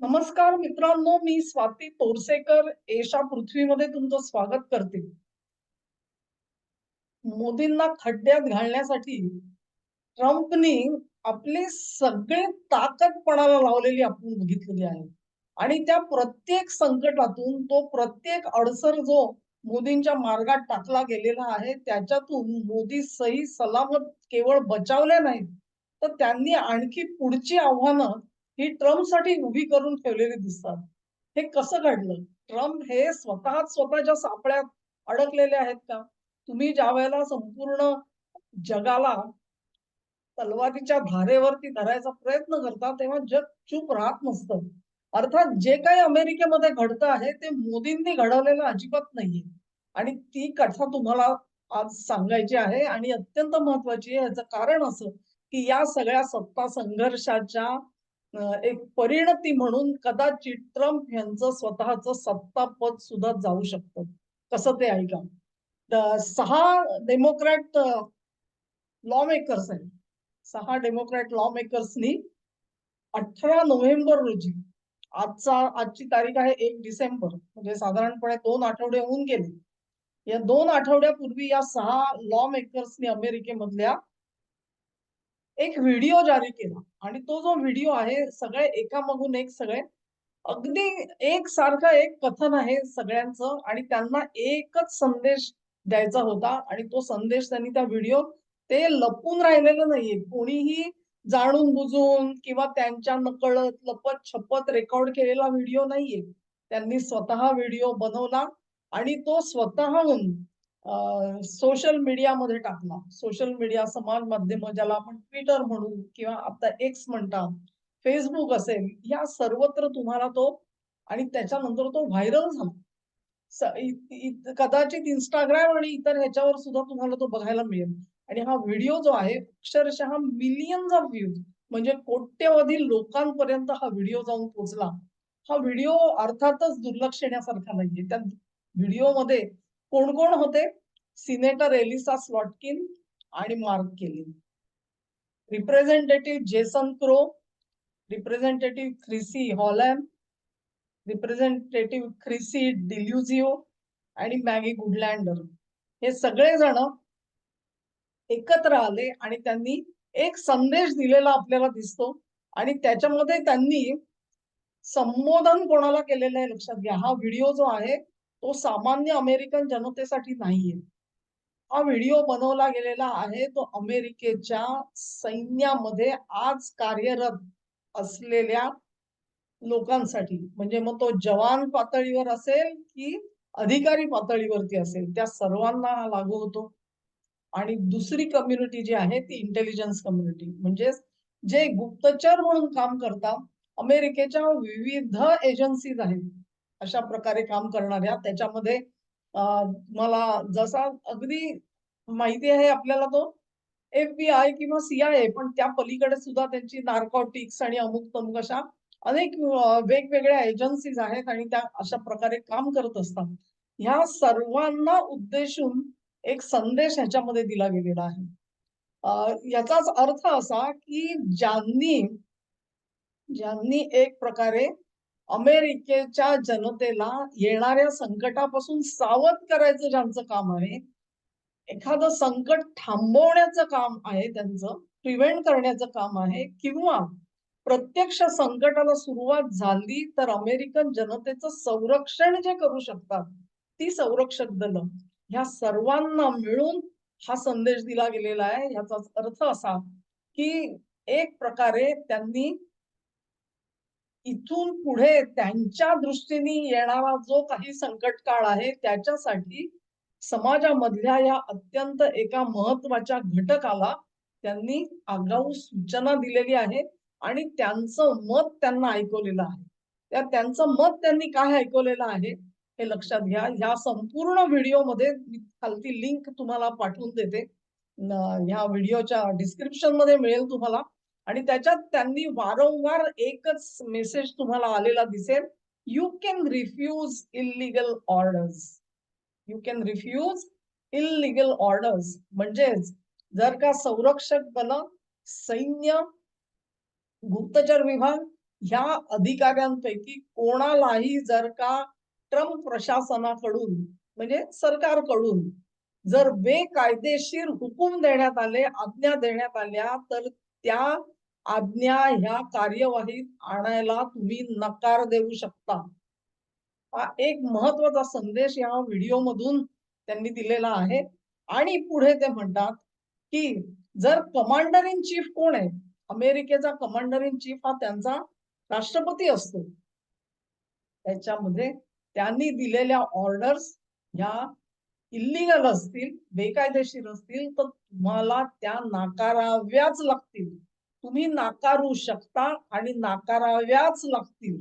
नमस्कार मित्रांनो, मी स्वाती तोरसेकर एशा पृथ्वीमध्ये तुमचं स्वागत करते. मोदींना खड्ड्यात घालण्यासाठी ट्रम्पनी आपली सगळी ताकद पणाला लावलेली आपण बघितलेली आहे. आणि त्या प्रत्येक संकटातून तो प्रत्येक अडसर जो मोदींच्या मार्गात टाकला गेलेला आहे, त्याच्यातून मोदी सही सलामत केवळ बचावल्या नाहीत, तर त्यांनी आणखी पुढची आव्हानं ही ट्रम्पसाठी उभी करून ठेवलेली दिसतात. हे कसं घडलं? ट्रम्प हे स्वतःच स्वतःच्या सापळ्यात अडकलेले आहेत का? तुम्ही ज्यावेळेला संपूर्ण जगाला तलवारीच्या धारेवरती धरायचा प्रयत्न करता, तेव्हा जग चूप राहत नसतं. अर्थात जे काही अमेरिकेमध्ये घडतं आहे, ते मोदींनी घडवलेलं अजिबात नाहीये. आणि ती कथा तुम्हाला आज सांगायची आहे आणि अत्यंत महत्वाची आहे. याचं कारण असं, की या सगळ्या सत्ता संघर्षाच्या एक परिणती म्हणून कदाचित ट्रम्प यांचं स्वतःचं सत्तापद सुद्धा जाऊ शकतं. कसं ते ऐका. 6 डेमोक्रॅट लॉ मेकर्स आहेत. 6 डेमोक्रॅट लॉ मेकर्सनी 18 नोव्हेंबर रोजी आजची तारीख आहे 1 डिसेंबर म्हणजे साधारणपणे 2 आठवडे होऊन गेले. या 2 आठवड्यापूर्वी या 6 लॉ मेकर्सनी अमेरिकेमधल्या एक व्हिडिओ जारी केला आणि तो जो व्हिडिओ आहे सगळे एकामागून एक सगळे अगदी एकसारखं एक कथन आहे सगळ्यांचं आणि त्यांना एकच संदेश द्यायचा होता आणि तो संदेश त्यांनी त्या व्हिडिओ ते लपून राहिलेलं नाहीये. कोणीही जाणून बुजून किंवा त्यांच्या नकळत लपत छपत रेकॉर्ड केलेला व्हिडिओ नाहीये. त्यांनी स्वतः व्हिडिओ बनवला आणि तो स्वतःहून सोशल मीडियामध्ये टाकला. सोशल मीडिया समाज माध्यम ज्याला आपण ट्विटर म्हणू किंवा आता एक्स म्हणतात, फेसबुक असेल, या सर्वत्र तुम्हाला तो आणि त्याच्यानंतर तो व्हायरल झाला. कदाचित Instagram आणि इतर ह्याच्यावर सुद्धा तुम्हाला तो बघायला मिळेल. आणि हा व्हिडिओ जो आहे अक्षरशः मिलियन्स ऑफ व्ह्यूज म्हणजे कोट्यवधी लोकांपर्यंत हा व्हिडिओ जाऊन पोहोचला. हा व्हिडिओ अर्थातच दुर्लक्षण्यासारखा नाहीये. त्या व्हिडिओमध्ये कोण-कोण होते? सिनेटर एलिसा स्लॉटकिन आणि Mark Kelly. Representative Jason Crow, representative Chrissy Houlahan, representative Chris Deluzio आणि मॅगी गुडलँडर हे सगळे जण एकत्र आले आणि त्यांनी एक संदेश दिलेला आपल्याला दिसतो आणि त्याच्यामध्ये त्यांनी संबोधन कोणाला केलेलं आहे लक्षात घ्या. हा व्हिडिओ जो आहे तो सामान्य अमेरिकन जनतेसाठी नाहीये. हा व्हिडिओ बनवला गेलेला आहे तो अमेरिकेच्या सैन्यामध्ये आज कार्यरत असलेल्या लोकांसाठी. म्हणजे मग तो जवान पातळीवर असेल की अधिकारी पातळीवरती असेल, त्या सर्वांना हा लागू होतो. आणि दुसरी कम्युनिटी जी आहे ती इंटेलिजन्स कम्युनिटी म्हणजे जे गुप्तचर म्हणून काम करतात. अमेरिकेच्या विविध एजन्सीज आहेत अशा प्रकारे काम करणाऱ्या. त्याच्यामध्ये मला जसा अगदी माहिती आहे आपल्याला तो FBI किंवा CIA पण त्या पलीकडे सुद्धा त्यांची नार्कोटिक्स आणि अमुक तमुक अशा अनेक वेगवेगळ्या एजन्सीज आहेत आणि त्या अशा प्रकारे काम करत असतात. ह्या सर्वांना उद्देशून एक संदेश ह्याच्यामध्ये दिला गेलेला आहे. याचाच अर्थ असा की ज्यांनी ज्यांनी एक प्रकारे अमेरिकेच्या जनतेला येणाऱ्या संकटापासून सावध करायचं ज्यांचं काम आहे, एखादं संकट थांबवण्याचं काम आहे त्यांचं, प्रिव्हेंट करण्याचं काम आहे किंवा प्रत्यक्ष संकटाला सुरुवात झाली तर अमेरिकन जनतेचं संरक्षण जे करू शकतात, ती संरक्षक दलं, ह्या सर्वांना मिळून हा संदेश दिला गेलेला आहे. याचा अर्थ असा की एक प्रकारे त्यांनी इथून पुढे त्यांच्या दृष्टीने येणारा जो काही संकट काळ आहे त्याच्यासाठी समाजामधल्या या अत्यंत एका महत्वाच्या घटकाला त्यांनी आगाऊ सूचना दिलेली आहे आणि त्यांचं मत त्यांना ऐकवलेलं आहे. त्यांचं मत त्यांनी काय ऐकवलेलं आहे हे लक्षात घ्या. ह्या संपूर्ण व्हिडिओमध्ये मी खालती लिंक तुम्हाला पाठवून देते. ह्या व्हिडिओच्या डिस्क्रिप्शन मध्ये मिळेल तुम्हाला. आणि त्याच्यात त्यांनी वारंवार एकच मेसेज तुम्हाला आलेला दिसेल. You can refuse illegal orders. You can refuse illegal orders म्हणजेच जर का संरक्षक दल, सैन्य, गुप्तचर विभाग ह्या अधिकाऱ्यांपैकी कोणालाही जर का ट्रम्प प्रशासनाकडून म्हणजे सरकारकडून जर बेकायदेशीर हुकूम देण्यात आले, आज्ञा देण्यात आल्या, तर त्या आज्ञा ह्या कार्यवाहीत आणायला तुम्ही नकार देऊ शकता. हा एक महत्वाचा संदेश या व्हिडिओमधून त्यांनी दिलेला आहे. आणि पुढे ते म्हणतात की जर कमांडर इन चीफ कोण आहे, अमेरिकेचा कमांडर इन चीफ हा त्यांचा राष्ट्रपती असतो. त्याच्यामध्ये त्यांनी दिलेल्या ऑर्डर्स ह्या इल्लीगल असतील, बेकायदेशीर असतील, तर तुम्हाला त्या नाकाराव्याच लागतील. तुम्ही नाकारू शकता आणि नाकाराव्याच लागतील.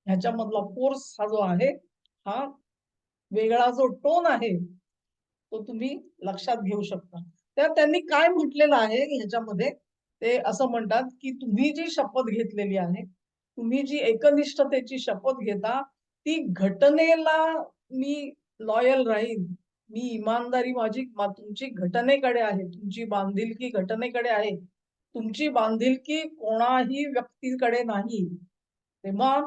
ह्याच्यामधला फोर्स हा जो आहे, हा वेगळा जो टोन आहे तो तुम्ही लक्षात घेऊ शकता. तर त्यांनी काय म्हटलेलं आहे ह्याच्यामध्ये, ते असं म्हणतात की तुम्ही जी शपथ घेतलेली आहे, तुम्ही जी एकनिष्ठतेची शपथ घेता, ती घटनेला मी लॉयल राहीन, मी इमानदारी माझी तुमची घटनेकडे आहे, तुमची बांधिलकी घटनेकडे आहे, तुमची बांधिलकी कोणाही व्यक्तीकडे नाही. तेव्हा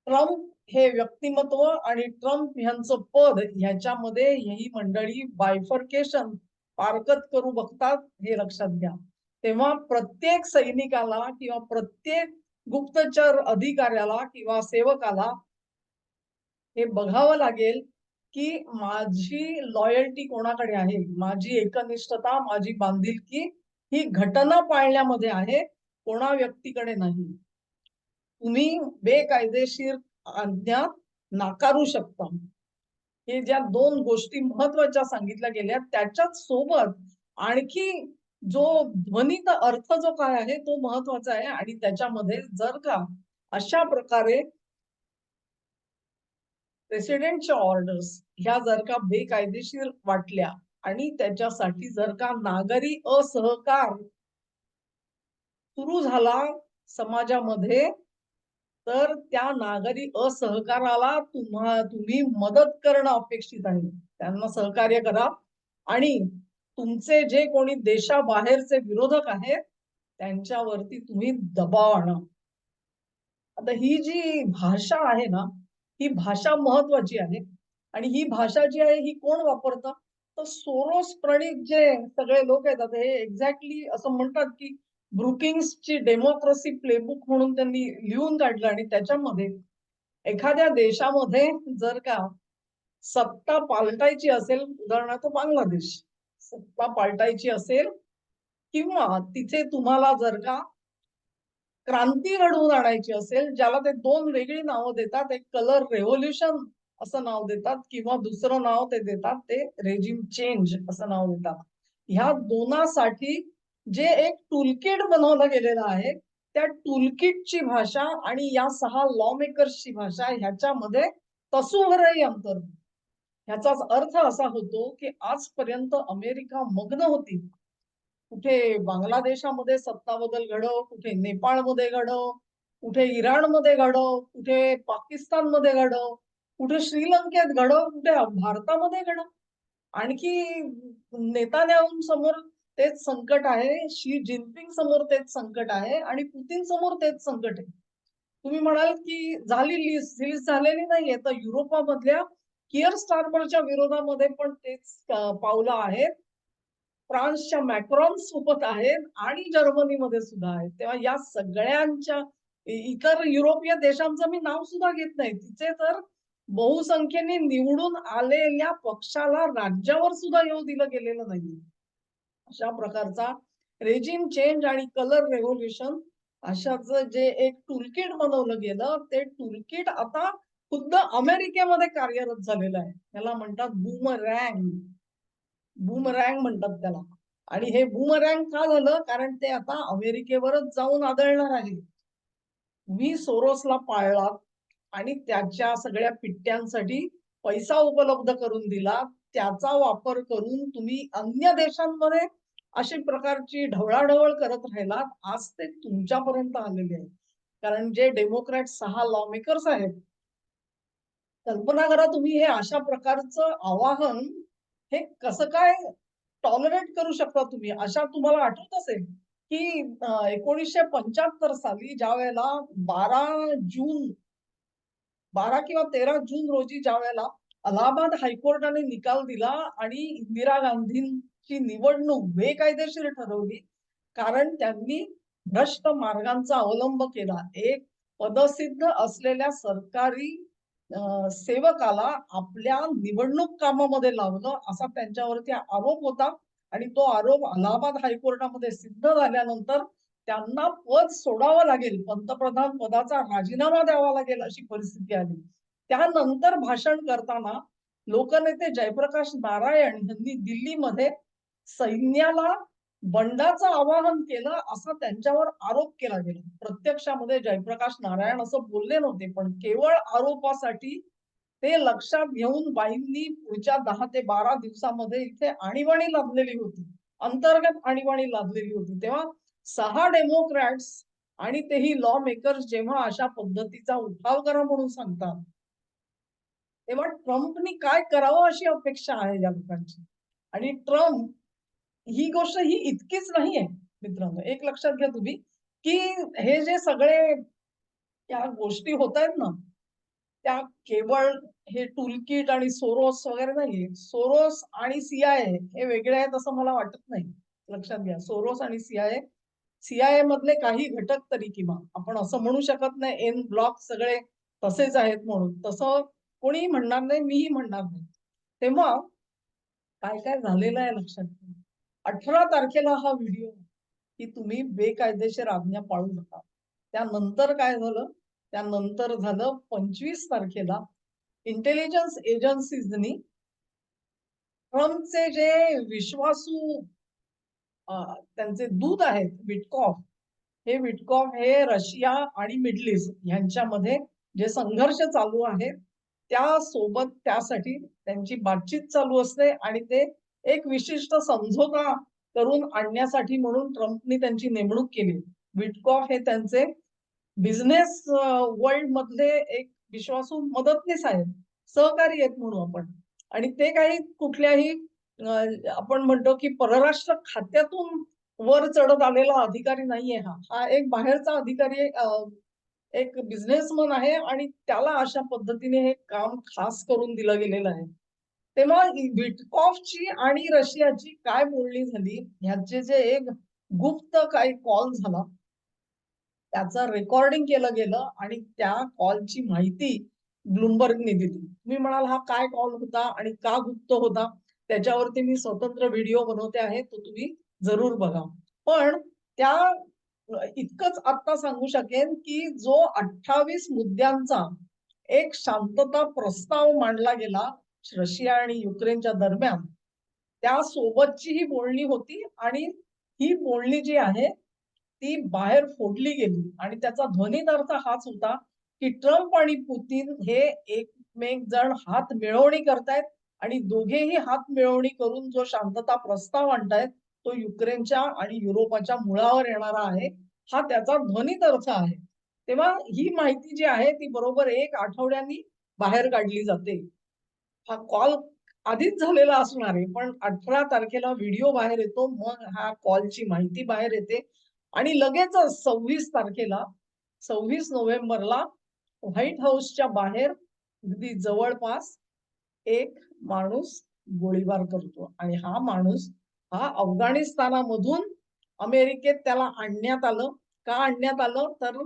ट्रम्प हे व्यक्तिमत्व आणि ट्रम्प यांचं पद ह्याच्यामध्ये ही मंडळी बायफर्केशन पारकत करू बघतात, हे लक्षात घ्या. तेव्हा प्रत्येक सैनिकाला किंवा प्रत्येक गुप्तचर अधिकाऱ्याला किंवा सेवकाला हे बघावं लागेल की माझी लॉयल्टी कोणाकडे आहे, माझी एकनिष्ठता, माझी बांधिलकी ही घटना पाळण्यामध्ये आहे, कोणा व्यक्तीकडे नाही. तुम्ही बेकायदेशीर आज्ञा नाकारू शकता. हे ज्या दोन गोष्टी महत्वाच्या सांगितल्या गेल्या, त्याच्याच सोबत आणखी जो ध्वनित अर्थ जो काय आहे तो महत्वाचा आहे. आणि त्याच्यामध्ये जर का अशा प्रकारे प्रेसिडेंटच्या ऑर्डर्स ह्या जर का बेकायदेशीर वाटल्या आणि त्याच्यासाठी जर का नागरी असहकार सुरू झाला समाजामध्ये, तर त्या नागरी असहकाराला तुम्ही मदत करणं अपेक्षित आहे. त्यांना सहकार्य करा आणि तुमचे जे कोणी देशाबाहेरचे विरोधक आहेत त्यांच्यावरती तुम्ही दबाव आणा. आता ही जी भाषा आहे ना, ही भाषा महत्वाची आहे. आणि ही भाषा जी आहे ही कोण वापरतं, तर सोरोस प्रणीत जे सगळे लोक आहेत, आता हे एक्झॅक्टली असं म्हणतात की ब्रुकिंग्सची डेमोक्रेसी प्लेबुक म्हणून त्यांनी लिहून काढलं. आणि त्याच्यामध्ये एखाद्या देशामध्ये जर का सत्ता पालटायची असेल, उदाहरणार्थ बांगलादेश, सत्ता पालटायची असेल किंवा तिथे तुम्हाला जर का क्रांती घडवून आणायची असेल, ज्याला ते दोन वेगळी नावं देतात, एक कलर रेव्होल्युशन असं नाव देतात किंवा दुसरं नाव ते देतात ते रेजिम चेंज असं नाव देतात. ह्या दोनासाठी जे एक टूलकिट बनवलं गेलेलं आहे, त्या टूलकिटची भाषा आणि या 6 लॉ मेकर्सची भाषा ह्याच्यामध्ये तसूभरही अंतर. ह्याचाच अर्थ असा होतो की आजपर्यंत अमेरिका मग्न होती, कुठे बांगलादेशामध्ये सत्ता बदल घडव, कुठे नेपाळमध्ये घडव, कुठे इराणमध्ये घडव, कुठे पाकिस्तानमध्ये घडव, कुठे श्रीलंकेत घडव, कुठे भारतामध्ये घडव. आणखी नेतान्याहू समोर तेच संकट आहे, शी जिनपिंग समोर तेच संकट आहे आणि पुतीन समोर तेच संकट आहे. तुम्ही म्हणाल की रिलीज झालेली नाहीये, तर युरोपामधल्या कियर स्टारमरच्या विरोधामध्ये पण तेच पावलं आहेत. फ्रान्सच्या मॅक्रॉन सोबत आहेत आणि जर्मनीमध्ये सुद्धा आहेत. तेव्हा या सगळ्यांच्या इतर युरोपीय देशांचं मी नाव सुद्धा घेत नाही, तिथे तर बहुसंख्येने निवडून आलेल्या पक्षाला राज्यावर सुद्धा येऊ दिलं गेलेलं नाही. अशा प्रकारचा रेजिम चेंज आणि कलर रेव्होल्युशन अशाच जे एक टूलकिट बनवलं गेलं, ते टूलकिट आता खुद्द अमेरिकेमध्ये कार्यरत झालेलं आहे. त्याला म्हणतात बूमरँग. बूमरँग म्हणतात त्याला. आणि हे बूमरँग का झालं, कारण ते आता अमेरिकेवरच जाऊन आदळणार आहे. तुम्ही सोरोसला पाळलात आणि त्याच्या सगळ्या पिट्ट्यांसाठी पैसा उपलब्ध करून दिला, त्याचा वापर करून तुम्ही अन्य देशांमध्ये अशी प्रकारची ढवळाढवळ करत राहिलात, आज ते तुमच्यापर्यंत आलेले आहे. कारण जे डेमोक्रॅट 6 लॉ मेकर्स आहेत, कल्पना करा तुम्ही हे अशा प्रकारचं आवाहन हे कसं काय टॉलरेट करू शकता तुम्ही. अशा तुम्हाला आठवत असेल की 1975 साली ज्या वेळेला 12 किंवा 13 जून रोजी ज्या वेळेला अलाहाबाद हायकोर्टाने निकाल दिला आणि इंदिरा गांधींची निवडणूक बेकायदेशीर ठरवली, कारण त्यांनी भ्रष्ट मार्गांचा अवलंब केला. एक पदसिद्ध असलेल्या सरकारी सेवकाला आपल्या निवडणूक कामामध्ये लावलं, असा त्यांच्यावरती आरोप होता. आणि तो आरोप अलाहाबाद हायकोर्टामध्ये सिद्ध झाल्यानंतर त्यांना पद सोडावं लागेल, पंतप्रधान पदाचा राजीनामा द्यावा लागेल अशी परिस्थिती आली. त्यानंतर भाषण करताना लोकनेते जयप्रकाश नारायण यांनी दिल्लीमध्ये सैन्याला बंडाचं आवाहन केलं, असा त्यांच्यावर आरोप केला गेला. प्रत्यक्षामध्ये जयप्रकाश नारायण असं बोलले नव्हते, पण केवळ आरोपासाठी ते लक्षात घेऊन बाईंनी पुढच्या 10 ते 12 दिवसामध्ये इथे आणीबाणी लादलेली होती. अंतर्गत आणीबाणी लादलेली होती. तेव्हा 6 डेमोक्रॅट्स आणि तेही लॉ मेकर्स जेव्हा अशा पद्धतीचा उठाव करा म्हणून सांगतात, तेव्हा ट्रम्पनी काय करावं अशी अपेक्षा आहे या लोकांची. आणि ट्रम्प ही गोष्ट ही इतकीच नाहीये मित्रांनो. एक लक्षात घ्या तुम्ही, की हे जे सगळे या गोष्टी होतायत ना, त्या केवळ हे टूलकिट आणि सोरोस वगैरे नाहीये. सोरोस आणि सीआयए हे वेगळे आहेत असं मला वाटत नाही. लक्षात घ्या. सोरोस आणि सीआयए मधले काही घटक तरी किंवा आपण असं म्हणू शकत नाही एन ब्लॉक सगळे तसेच आहेत म्हणून. तसं कोणीही म्हणणार नाही, मीही म्हणणार नाही. तेव्हा काय काय झालेलं आहे लक्षात घ्या. 18 तारखेला हा व्हिडिओ की तुम्ही बेकायदेशीर आज्ञा पाळू नका. त्यानंतर काय झालं? त्यानंतर झालं 25 तारखेला इंटेलिजन्स एजन्सीजनी ट्रम्पचे जे विश्वासू त्यांचे दूत आहेत विटकॉफ हे रशिया आणि मिडल ईस्ट यांच्यामध्ये जे संघर्ष चालू आहेत त्यासोबत त्यासाठी त्यांची बातचीत चालू असते आणि ते एक विशिष्ट समझोता करून आणण्यासाठी म्हणून ट्रम्पनी त्यांची नेमणूक केली. विटकॉफ हे त्यांचे बिझनेस वर्ल्ड मधले एक विश्वासू मदतनीस आहेत, सहकारी आहेत म्हणू आपण. आणि ते काही कुठल्याही आपण म्हणतो की परराष्ट्र खात्यातून वर चढत आलेला अधिकारी नाहीये. हा एक बाहेरचा अधिकारी एक बिझनेसमन आहे आणि त्याला अशा पद्धतीने हे काम खास करून दिलं गेलेलं आहे. तेव्हा विटकॉफची आणि रशियाची काय बोलणी झाली ह्याचे जे एक गुप्त काही कॉल झाला त्याचं रेकॉर्डिंग केलं गेलं आणि त्या कॉलची माहिती ब्लूमबर्गने दिली. तुम्ही म्हणाल हा काय कॉल होता आणि का गुप्त होता? त्याच्यावरती मी स्वतंत्र व्हिडिओ बनवते आहे, तो तुम्ही जरूर बघा. पण त्या इतकंच आता सांगू शकेन की जो 28 मुद्द्यांचा एक शांतता प्रस्ताव मांडला गेला रशिया आणि युक्रेनच्या दरम्यान, त्यासोबतची ही बोलणी होती आणि ही बोलणी जी आहे ती बाहेर फोडली गेली आणि त्याचा ध्वनित अर्थ हाच होता की ट्रम्प आणि पुतीन हे एकमेक जण हात मिळवणी करतायत आणि दोघेही हात मिळवणी करून जो शांतता प्रस्ताव आणतायत तो युक्रेनच्या आणि युरोपाच्या मुळावर येणारा आहे. हा त्याचा ध्वनित अर्थ आहे. तेव्हा ही माहिती जी आहे ती बरोबर 1 आठवड्यांनी बाहेर काढली जाते. हा कॉल आधीच झालेला असणार आहे, पण 18 तारखेला व्हिडिओ बाहेर येतो, मग हा कॉलची माहिती बाहेर येते आणि लगेचच 26 नोव्हेंबरला व्हाईट हाऊसच्या बाहेर अगदी जवळपास एक माणूस गोळीबार करतो आणि हा माणूस अफगाणिस्तानामधून अमेरिकेत त्याला आणण्यात आलं. का आणण्यात आलं? तर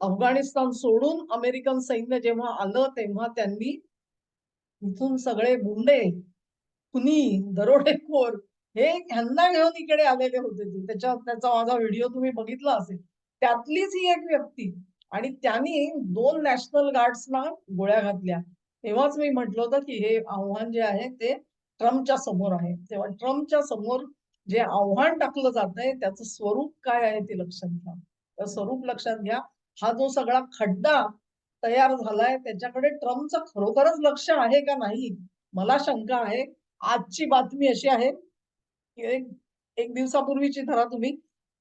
अफगाणिस्तान सोडून अमेरिकन सैन्य जेव्हा आलं तेव्हा त्यांनी इथून सगळे गुंडे, खुनी, दरोडेखोर हे ह्यांना घेऊन इकडे आलेले होते ते. त्याचा माझा व्हिडिओ तुम्ही बघितला असेल. त्यातलीच ही एक व्यक्ती आणि त्यांनी 2 नॅशनल गार्ड्सना गोळ्या घातल्या. तेव्हाच मी म्हटलं होतं की हे आव्हान जे आहे ते ट्रम्पच्या समोर आहे. तेव्हा ट्रम्पच्या समोर जे आव्हान टाकलं जातंय त्याचं स्वरूप काय आहे ते लक्षात घ्या. तर स्वरूप लक्षात घ्या. हा जो सगळा खड्डा तयार झालाय त्याच्याकडे ट्रम्पचं खरोखरच लक्ष आहे का नाही? मला शंका आहे. आजची बातमी अशी आहे की एक दिवसापूर्वीची धरा तुम्ही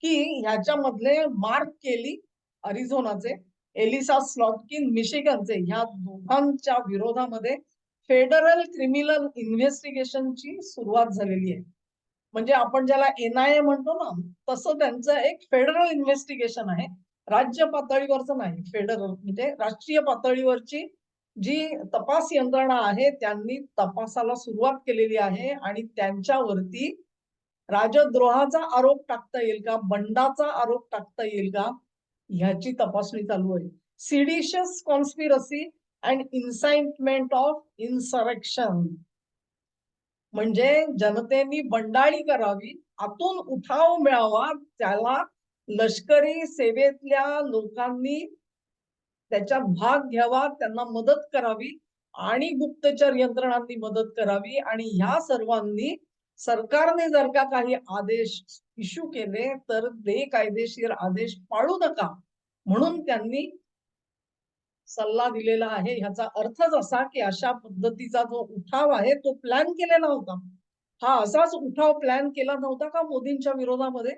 की ह्याच्यामधले मार्क केली अरिझोनाचे, एलिसा स्लॉटकिन मिशिगनचे ह्या दोघांच्या विरोधामध्ये फेडरल क्रिमिनल इन्व्हेस्टिगेशनची सुरुवात झालेली आहे. म्हणजे आपण ज्याला NIA म्हणतो ना, तसं त्यांचं एक फेडरल इन्व्हेस्टिगेशन आहे. राज्य पातळीवरचं नाही, फेडरल म्हणजे राष्ट्रीय पातळीवरची जी तपास यंत्रणा आहे, त्यांनी तपासाला सुरुवात केलेली आहे आणि त्यांच्यावरती राजद्रोहाचा आरोप टाकता येईल का, बंडाचा आरोप टाकता येईल का, ह्याची तपासणी चालू आहे. Seditious conspiracy and incitement of insurrection म्हणजे जनतेने बंडाळी करावी, आतून उठाव मिळावा, त्याला लष्करी सेवेतल्या लोकांनी त्याच्यात भाग घ्यावा, त्यांना मदत करावी आणि गुप्तचर यंत्रणांनी मदत करावी आणि ह्या सर्वांनी सरकारने जर का काही आदेश इश्यू केले तर बेकायदेशीर आदेश पाळू नका म्हणून त्यांनी सल्ला दिलेला आहे. ह्याचा अर्थच असा की अशा पद्धतीचा जो उठाव आहे तो प्लॅन केलेला होता. हा असाच उठाव प्लॅन केला नव्हता का मोदींच्या विरोधामध्ये?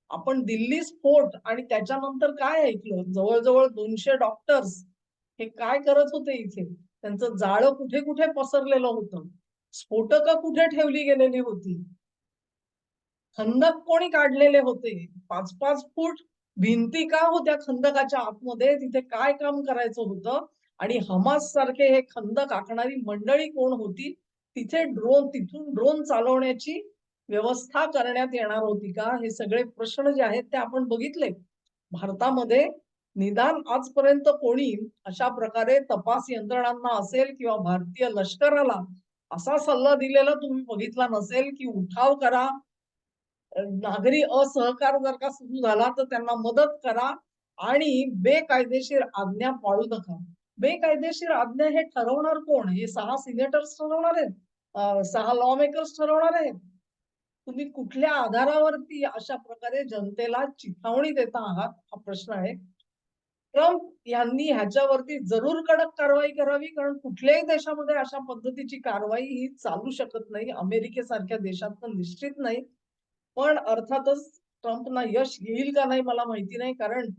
आपण दिल्ली स्फोट आणि त्याच्यानंतर काय ऐकलं? जवळ-जवळ 200 डॉक्टर्स हे काय करत होते इथे? त्यांचं जाळं कुठे-कुठे पसरलेलं होतं. स्फोटकं कुठे ठेवली गेलेली होती? खंदक कोणी काढलेले होते? 5-5 फूट भिंती का होत्या खंदकाच्या आतमध्ये? तिथे काय काम करायचं होतं? आणि हमास सारखे हे खंदक आखणारी मंडळी कोण होती? तिथून ड्रोन चालवण्याची व्यवस्था करण्यात येणार होती का? हे सगळे प्रश्न जे आहेत ते आपण बघितले. भारतामध्ये निदान आजपर्यंत कोणी अशा प्रकारे तपास यंत्रणांना असेल किंवा भारतीय लष्कराला असा सल्ला दिलेला तुम्ही बघितला नसेल, की उठाव करा, नागरी असहकार जर का सुरू झाला तर त्यांना मदत करा आणि बेकायदेशीर आज्ञा पाळू नका. बेकायदेशीर आज्ञा हे ठरवणार कोण? हे 6 सिनेटर्स ठरवणार आहेत? 6 लॉ मेकर्स ठरवणार आहेत? तुम्ही कुठल्या आधारावरती अशा प्रकारे जनतेला चिथावणी देता आहात? हा प्रश्न आहे. ट्रम्प यांनी ह्याच्यावरती जरूर कडक कारवाई करावी, कारण कुठल्याही देशामध्ये अशा पद्धतीची कारवाई ही चालू शकत नाही. अमेरिकेसारख्या देशात तर निश्चित नाही. पण अर्थातच ट्रम्पना यश येईल का नाही मला माहिती नाही. कारण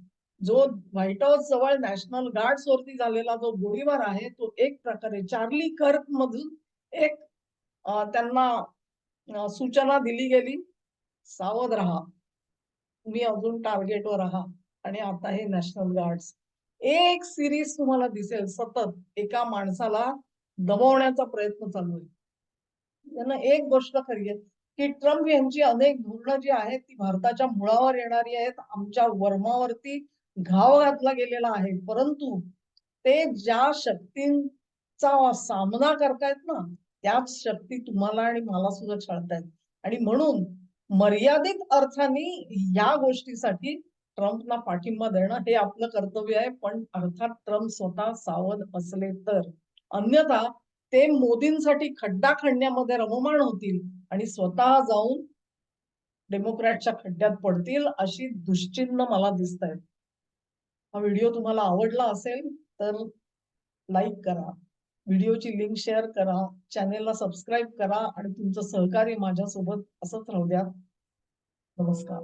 जो व्हाईट हाऊस जवळ नॅशनल गार्ड्स वरती झालेला जो गोळीबार आहे, तो एक प्रकारे चार्ली कर्क मधून एक त्यांना सूचना दिली गेली, सावध राहा. तुम्ही अजून टार्गेटवर आहात आणि आता हे नॅशनल गार्ड्स. एक सीरीज तुम्हाला दिसेल सतत एका माणसाला दबवण्याचा प्रयत्न चालू आहे. त्यांना एक गोष्ट खरी आहे, की ट्रम्प यांची अनेक धोरणं जी आहेत ती भारताच्या मुळावर येणारी आहेत. आमच्या वर्मावरती घाव घातला गेलेला आहे. परंतु ते ज्या शक्तींचा सामना करतायत ना, त्याच शक्ती तुम्हाला आणि मला सुद्धा छळतायत. आणि म्हणून मर्यादित अर्थाने या गोष्टीसाठी ट्रम्पला पाठिंबा देणं हे आपलं कर्तव्य आहे. पण अर्थात ट्रम्प स्वतः सावध असले तर. अन्यथा ते मोदींसाठी खड्डा खणण्यामध्ये रममाण होतील आणि स्वतः जाऊन डेमोक्रॅटच्या खड्ड्यात पडतील अशी दुश्चिन्ह मला दिसतायत. हा व्हिडिओ तुम्हाला आवडला असेल तर लाईक करा. व्हिडिओची लिंक शेअर करा. चॅनेलला सबस्क्राईब करा आणि तुमचं सहकार्य माझ्यासोबत असंच राहू द्या. नमस्कार.